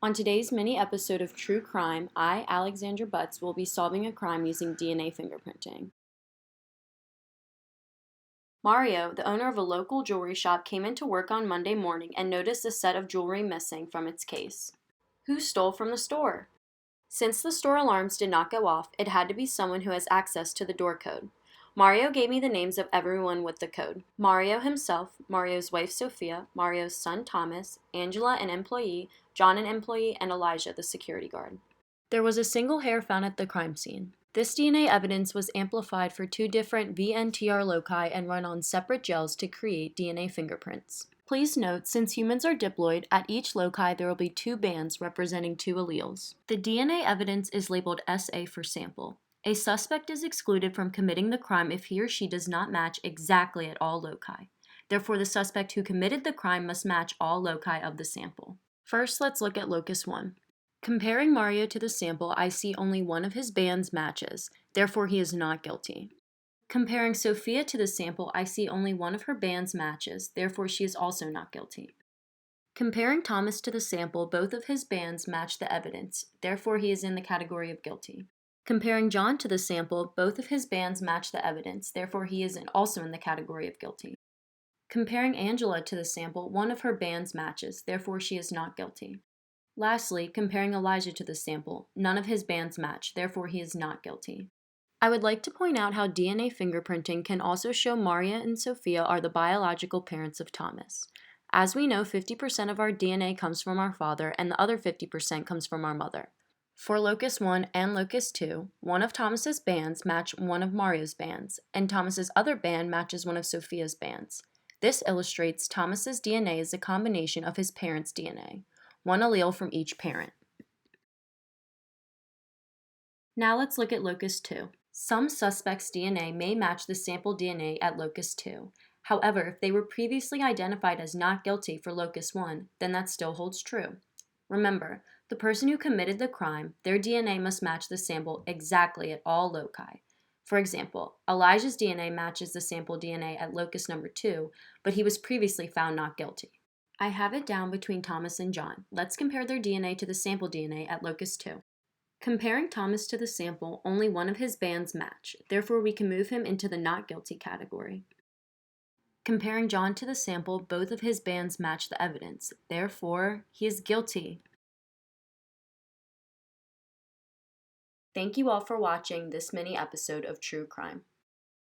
On today's mini episode of True Crime, I, Alexandra Butts, will be solving a crime using DNA fingerprinting. Mario, the owner of a local jewelry shop, came into work on Monday morning and noticed a set of jewelry missing from its case. Who stole from the store? Since the store alarms did not go off, it had to be someone who has access to the door code. Mario gave me the names of everyone with the code. Mario himself, Mario's wife Sophia, Mario's son Thomas, Angela an employee, John an employee, and Elijah the security guard. There was a single hair found at the crime scene. This DNA evidence was amplified for two different VNTR loci and run on separate gels to create DNA fingerprints. Please note, since humans are diploid, at each loci there will be two bands representing two alleles. The DNA evidence is labeled SA for sample. A suspect is excluded from committing the crime if he or she does not match exactly at all loci. Therefore, the suspect who committed the crime must match all loci of the sample. First, let's look at locus 1. Comparing Mario to the sample, I see only one of his bands matches. Therefore, he is not guilty. Comparing Sophia to the sample, I see only one of her bands matches. Therefore, she is also not guilty. Comparing Thomas to the sample, both of his bands match the evidence. Therefore, he is in the category of guilty. Comparing John to the sample, both of his bands match the evidence. Therefore, he is also in the category of guilty. Comparing Angela to the sample, one of her bands matches. Therefore, she is not guilty. Lastly, comparing Elijah to the sample, none of his bands match. Therefore, he is not guilty. I would like to point out how DNA fingerprinting can also show Maria and Sophia are the biological parents of Thomas. As we know, 50% of our DNA comes from our father, and the other 50% comes from our mother. For locus 1 and locus 2, one of Thomas's bands match one of Mario's bands, and Thomas's other band matches one of Sophia's bands. This illustrates Thomas's DNA is a combination of his parents' DNA, one allele from each parent. Now let's look at locus 2. Some suspects' DNA may match the sample DNA at locus 2. However, if they were previously identified as not guilty for locus 1, then that still holds true. Remember, the person who committed the crime, their DNA must match the sample exactly at all loci. For example, Elijah's DNA matches the sample DNA at locus number 2, but he was previously found not guilty. I have it down between Thomas and John. Let's compare their DNA to the sample DNA at locus 2. Comparing Thomas to the sample, only one of his bands match. Therefore, we can move him into the not guilty category. Comparing John to the sample, both of his bands match the evidence. Therefore, he is guilty. Thank you all for watching this mini episode of True Crime.